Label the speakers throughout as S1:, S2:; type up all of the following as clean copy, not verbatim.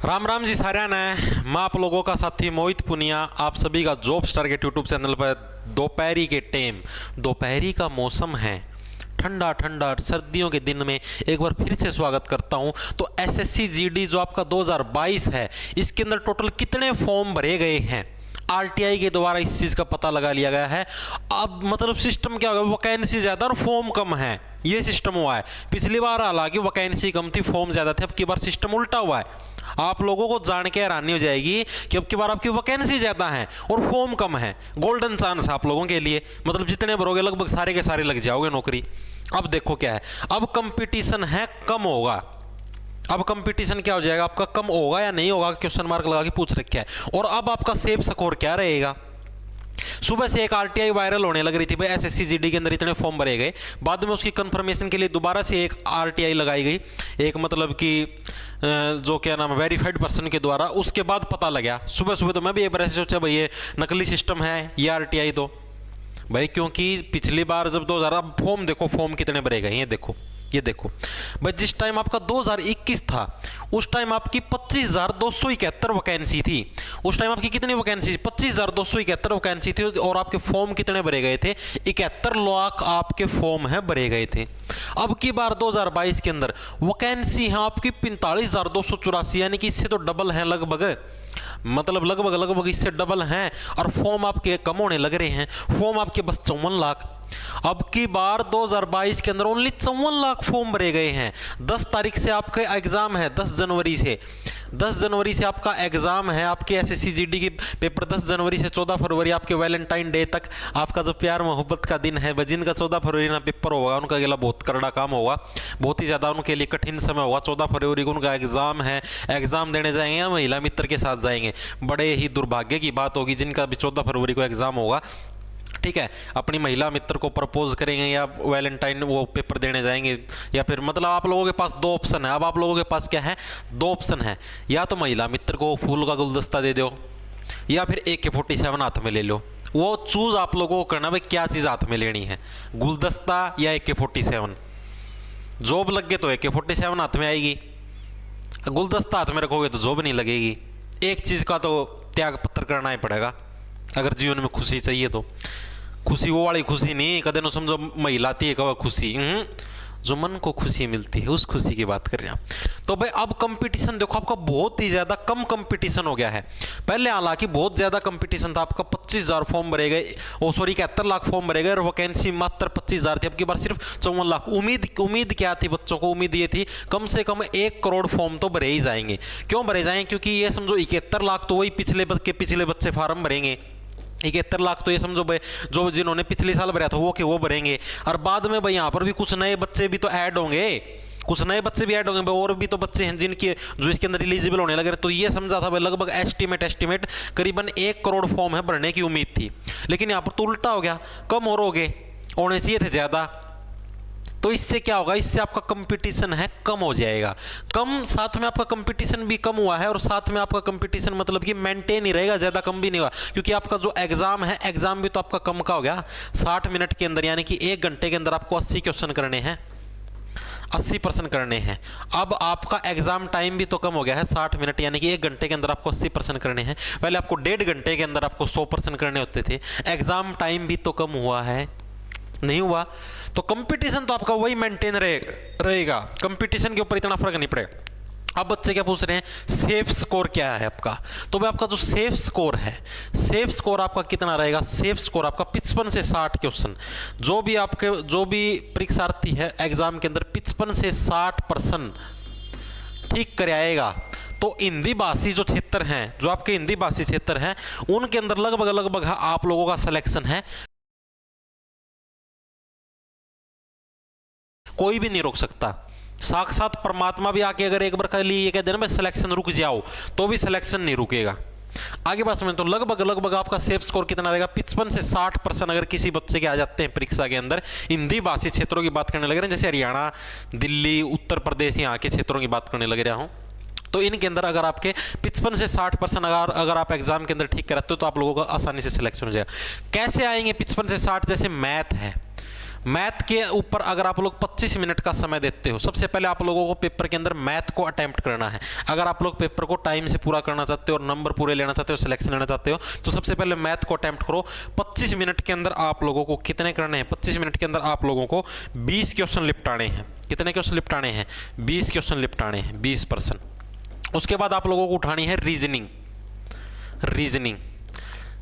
S1: राम राम जी साਰਿਆਂ ने मैं आप लोगों का साथी मोहित पुनिया आप सभी का जॉब्स टारगेट यूट्यूब चैनल पर दोपहरी के टाइम दोपहरी का मौसम है ठंडा ठंडा सर्दियों के दिन में एक बार फिर से स्वागत करता हूं। तो एसएससी जीडी जो आपका 2022 है इसके अंदर टोटल कितने फॉर्म भरे गए हैं आरटीआई के द्वारा इस चीज़ का पता लगा लिया गया है। अब मतलब सिस्टम क्या होगा, वैकेंसी ज़्यादा और फॉर्म कम है, ये सिस्टम हुआ है। पिछली बार हालांकि वैकेंसी कम थी फॉर्म ज़्यादा थे, अब की बार सिस्टम उल्टा हुआ है। आप लोगों को जान के हैरानी हो जाएगी कि अब की बार आपकी वैकेंसी ज़्यादा है और फॉर्म कम है। गोल्डन चांस आप लोगों के लिए, मतलब जितने भरोगे लगभग सारे के सारे लग जाओगे नौकरी। अब देखो क्या है, अब कंपटीशन है कम होगा। अब कंपटीशन क्या हो जाएगा आपका, कम होगा या नहीं होगा, क्वेश्चन मार्क लगा के पूछ रखा है। और अब आपका सेफ स्कोर क्या रहेगा। सुबह से एक आरटीआई वायरल होने लग रही थी भाई, एसएससी जीडी के अंदर इतने फॉर्म भरे गए। बाद में उसकी कंफर्मेशन के लिए दोबारा से एक आरटीआई लगाई गई, एक मतलब कि जो क्या नाम वेरीफाइड पर्सन के द्वारा। उसके बाद पता लगा सुबह सुबह, तो मैं भी एक बार ऐसे सोचा भाई ये नकली सिस्टम है ये आरटीआई तो भाई, क्योंकि पिछली बार जब 2000 अब फॉर्म देखो फॉर्म कितने भरे गए, ये देखो भाई, जिस टाइम आपका 2021 था उस टाइम आपकी 25,271 वैकेंसी थी। उस टाइम आपकी कितनी वैकेंसी, 25,271 वैकेंसी थी और आपके फॉर्म कितने भरे गए थे, 71 लाख आपके फॉर्म है भरे गए थे। अब की बार 2022 के अंदर वैकेंसी है आपकी 45,284, यानी कि इससे तो डबल है लगभग, मतलब लगभग इससे डबल हैं। और फॉर्म आपके कम होने लग रहे हैं, फॉर्म आपके बस 54 लाख। अब की बार 2022 के अंदर ओनली 54 लाख फॉर्म भरे गए हैं। 10 तारीख से आपका एग्जाम है, 10 जनवरी से आपका एग्जाम है। आपके एसएससी जीडी के पेपर 10 जनवरी से 14 फरवरी आपके वैलेंटाइन डे तक आपका जो प्यार मोहब्बत का दिन है, जिनका 14 फरवरी ना पेपर होगा उनका अगला बहुत करड़ा काम होगा, बहुत ही ज़्यादा उनके लिए कठिन समय होगा। 14 फरवरी को उनका एग्जाम है, एग्जाम देने जाएंगे या महिला मित्र के साथ जाएंगे। बड़े ही दुर्भाग्य की बात होगी जिनका भी 14 फरवरी को एग्जाम होगा, ठीक है, अपनी महिला मित्र को प्रपोज करेंगे या वैलेंटाइन वो पेपर देने जाएंगे, या फिर मतलब आप लोगों के पास 2 ऑप्शन है। अब आप लोगों के पास क्या है, 2 ऑप्शन है, या तो महिला मित्र को फूल का गुलदस्ता दे दो या फिर AK-47 हाथ में ले लो। वो चूज आप लोगों को करना भाई क्या चीज़ हाथ में लेनी है, गुलदस्ता या AK-47। जॉब लग गए तो AK-47 हाथ में आएगी, गुलदस्ता हाथ में रखोगे तो जॉब नहीं लगेगी। एक चीज़ का तो त्याग पत्र करना ही पड़ेगा अगर जीवन में खुशी चाहिए तो। खुशी वो वाली खुशी नहीं, कदे न समझो महिलाती है कब खुशी, जो मन को खुशी मिलती है उस खुशी की बात कर रहे हैं। तो भाई अब कंपटीशन देखो आपका बहुत ही ज़्यादा कम कंपटीशन हो गया है। पहले हालांकि बहुत ज़्यादा कंपटीशन था, आपका 25,000 फॉर्म भरे गए, 71 लाख फॉर्म भरे गए और वैकेंसी मात्र 25,000 थी। अब की बार सिर्फ 54 लाख। उम्मीद क्या थी बच्चों को, उम्मीद ये थी कम से कम 1 करोड़ फॉर्म तो भरे ही जाएंगे। क्यों भरे जाएंगे, क्योंकि ये समझो 71 लाख तो वही पिछले बच्चे फार्म भरेंगे। 71 लाख तो ये समझो भाई जो जिन्होंने पिछले साल भरा था वो भरेंगे। और बाद में भाई यहाँ पर भी कुछ नए बच्चे भी तो ऐड होंगे, कुछ नए बच्चे भी ऐड होंगे भाई, और भी तो बच्चे हैं जिनके जो इसके अंदर एलिजिबल होने लगे। तो ये समझा था भाई लगभग एस्टिमेट करीबन 1 करोड़ फॉर्म है भरने की उम्मीद थी। लेकिन यहाँ पर तो उल्टा हो गया, कम और हो गए, होने चाहिए थे ज़्यादा। तो इससे क्या होगा, इससे आपका कंपटीशन है कम हो जाएगा। कम साथ में आपका कंपटीशन भी कम हुआ है और साथ में आपका कंपटीशन मतलब कि मेंटेन ही रहेगा, ज़्यादा कम भी नहीं हुआ। क्योंकि आपका जो एग्जाम है, एग्जाम भी तो आपका कम का हो गया। 60 मिनट के अंदर यानी कि 1 घंटे के अंदर आपको 80 क्वेश्चन करने हैं, 80% करने हैं। अब आपका एग्जाम टाइम भी तो कम हो गया है, 60 मिनट यानी कि 1 घंटे के अंदर आपको 80% करने हैं। पहले आपको 1.5 घंटे के अंदर आपको 100% करने होते थे। एग्जाम टाइम भी तो कम हुआ है, नहीं हुआ। तो कंपटीशन तो आपका वही मेंटेन रहेगा, कंपटीशन के ऊपर इतना फर्क नहीं पड़ेगा। अब बच्चे क्या पूछ रहे हैं, सेफ स्कोर क्या है आपका। तो भाई आपका जो सेफ स्कोर है, सेफ स्कोर आपका कितना रहेगा, सेफ स्कोर आपका 55 से 60 क्वेश्चन। जो भी परीक्षार्थी है एग्जाम के अंदर 55 से 60% ठीक कर आएगा तो हिंदी भाषी जो क्षेत्र हैं, जो आपके हिंदी भाषी क्षेत्र हैं उनके अंदर लगभग आप लोगों का सिलेक्शन है। कोई भी नहीं रोक सकता, साक्षात परमात्मा भी आके अगर एक बार कह लिए ये कह देना मैं सिलेक्शन रुक जाओ तो भी सिलेक्शन नहीं रुकेगा। आगे बात समझ, तो लगभग आपका सेफ स्कोर कितना रहेगा, 55 से 60% अगर किसी बच्चे के आ जाते हैं परीक्षा के अंदर। हिंदी भाषी क्षेत्रों की बात करने लग रहे हैं, जैसे हरियाणा, दिल्ली, उत्तर प्रदेश, यहाँ के क्षेत्रों की बात करने लग रहा हूँ। तो इनके अंदर अगर आपके 55 से 60% अगर आप एग्जाम के अंदर ठीक कराते हो तो आप लोगों का आसानी से सिलेक्शन हो जाएगा। कैसे आएंगे 55 से 60, जैसे मैथ है, मैथ के ऊपर अगर आप लोग 25 मिनट का समय देते हो, सबसे पहले आप लोगों को पेपर के अंदर मैथ को अटेम्प्ट करना है। अगर आप लोग पेपर को टाइम से पूरा करना चाहते हो और नंबर पूरे लेना चाहते हो, सिलेक्शन लेना चाहते हो, तो सबसे पहले मैथ को अटेम्प्ट करो। 25 मिनट के अंदर आप लोगों को कितने करने हैं? 25 मिनट के अंदर आप लोगों को 20 क्वेश्चन निपटाने हैं। कितने क्वेश्चन निपटाने हैं? 20 क्वेश्चन निपटाने हैं, 20%। उसके बाद आप लोगों को उठानी है रीजनिंग।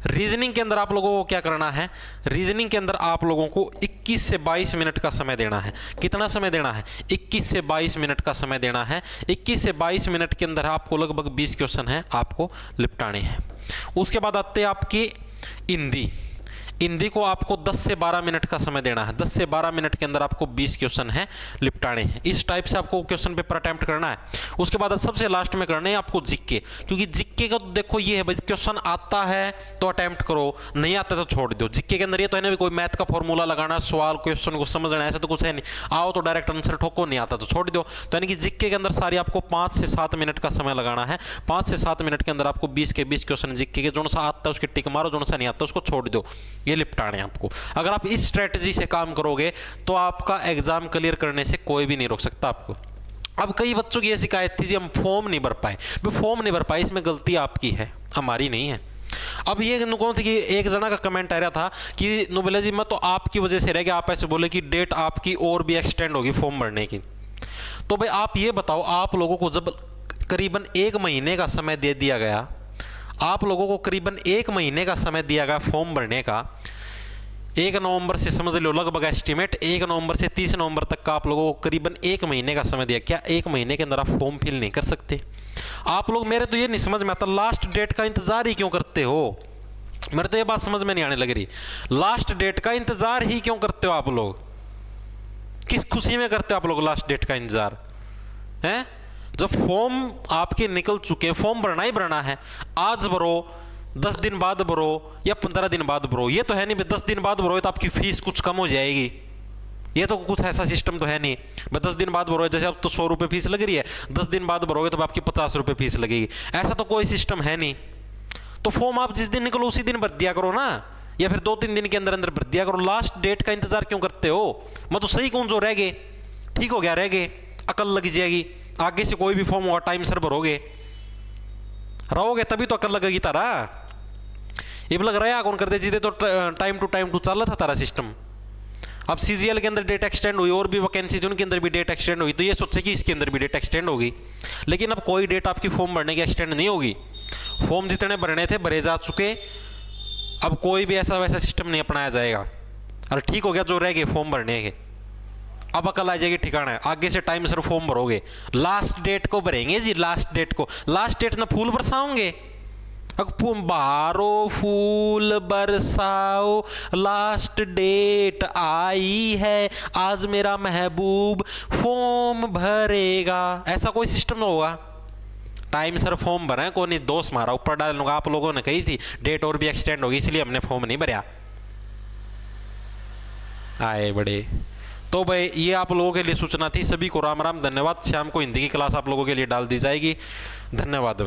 S1: रीजनिंग के अंदर आप लोगों को क्या करना है? रीजनिंग के अंदर आप लोगों को 21 से 22 मिनट का समय देना है। कितना समय देना है? 21 से 22 मिनट का समय देना है। 21 से 22 मिनट के अंदर आपको लगभग 20 क्वेश्चन है आपको निपटाने हैं। उसके बाद आते हैं आपकी हिंदी को आपको 10 से 12 मिनट का समय देना है। 10 से 12 मिनट के अंदर आपको 20 क्वेश्चन है निपटाने हैं। इस टाइप से आपको क्वेश्चन पेपर अटेम्प्ट करना है। उसके बाद सबसे लास्ट में करने हैं आपको जीके, क्योंकि जीके का देखो ये है भाई, क्वेश्चन आता है तो अटेम्प्ट करो, नहीं आता तो छोड़ दो। जीके के अंदर ये तो है ना, कोई मैथ का फॉर्मूला लगाना, सवाल क्वेश्चन को समझना, ऐसा तो कुछ है नहीं। आओ तो डायरेक्ट आंसर ठोको, नहीं आता तो छोड़ दो। तो यानी कि जीके के अंदर सारी आपको 5 से 7 मिनट का समय लगाना है। 5 से 7 मिनट के अंदर आपको 20 के 20 क्वेश्चन जीके के, जो सा आता है उसके टिक मारो, जो सा नहीं आता उसको छोड़ दो। ये निपटाने हैं आपको। अगर आप इस स्ट्रेटजी से काम करोगे तो आपका एग्जाम क्लियर करने से कोई भी नहीं रोक सकता आपको। अब कई बच्चों की ये शिकायत थी जी हम फॉर्म नहीं भर पाए। फॉर्म नहीं भर पाए, इसमें गलती आपकी है, हमारी नहीं है। अब ये कौन थी कि एक जना का कमेंट आ रहा था कि नुबेला जी मैं तो आपकी वजह से रह गया, आप ऐसे बोले कि डेट आपकी और भी एक्सटेंड होगी फॉर्म भरने की। तो भाई आप ये बताओ, आप लोगों को जब करीबन 1 महीने का समय दे दिया गया, आप लोगों को करीबन 1 महीने का समय दिया गया फॉर्म भरने का। 1 नवंबर से समझ लो लगभग एस्टिमेट 1 नवंबर से 30 नवंबर तक का आप लोगों को करीबन 1 महीने का समय दिया। क्या 1 महीने के अंदर आप फॉर्म फिल नहीं कर सकते? आप लोग, मेरे तो ये नहीं समझ में आता, लास्ट डेट का इंतजार ही क्यों करते हो? मेरे तो ये बात समझ में नहीं आने लग रही। लास्ट डेट का इंतजार ही क्यों करते हो आप लोग? किस खुशी में करते हो आप लोग लास्ट डेट का इंतजार? हैं? जब फॉर्म आपके निकल चुके हैं, फॉर्म भरना ही भरना है। आज भरो, 10 दिन बाद भरो या 15 दिन बाद भरो। ये तो है नहीं 10 दिन बाद भरो तो आपकी फीस कुछ कम हो जाएगी। ये तो कुछ ऐसा सिस्टम तो है नहीं। 10 दिन बाद भरोगे, जैसे अब तो 100 रुपये फीस लग रही है, 10 दिन बाद भरोगे तो आपकी 50 रुपये फीस लगेगी। ऐसा तो कोई सिस्टम है नहीं। तो फॉर्म आप जिस दिन निकलो उसी दिन भर दिया करो ना, या फिर 2-3 दिन के अंदर अंदर भर दिया करो। लास्ट डेट का इंतजार क्यों करते हो? मैं तो सही कहूँ, जो रह गए ठीक हो गया, रह गए अकल लग जाएगी। आगे से कोई भी फॉर्म होगा टाइम सर भरोगे, रहोगे तभी तो अकल लगेगी तारा। ये लग रहा है कौन कर दे जिदे तो टाइम टू चल रहा था तारा सिस्टम। अब सीजीएल के अंदर डेट एक्सटेंड हुई, और भी वैकेंसी उनके अंदर भी डेट एक्सटेंड हुई, तो ये सोचे कि इसके अंदर भी डेट एक्सटेंड होगी। लेकिन अब कोई डेट आपकी फॉर्म भरने की एक्सटेंड नहीं होगी। फॉर्म जितने भरने थे भरे जा चुके। अब कोई भी ऐसा वैसा सिस्टम नहीं अपनाया जाएगा। अरे ठीक हो गया, जो रह गए फॉर्म भरने के, अब अकल आ जाएगी ठिकाना है। आगे से टाइम सर फॉर्म भरोगे, लास्ट डेट को भरेंगे जी। लास्ट डेट को, लास्ट डेट ना फूल बरसाओगे, बारो फूल बरसाओ, लास्ट डेट आई है, आज मेरा महबूब फॉर्म भरेगा। ऐसा कोई सिस्टम होगा? टाइम सर फॉर्म भरा है, कोई दोस्त मारा ऊपर डालने का। आप लोगों ने कही थी डेट और भी एक्सटेंड होगी, इसलिए हमने फॉर्म नहीं भरा। आए बड़े। तो भाई ये आप लोगों के लिए सूचना थी। सभी को राम राम, धन्यवाद। शाम को हिंदी की क्लास आप लोगों के लिए डाल दी जाएगी। धन्यवाद।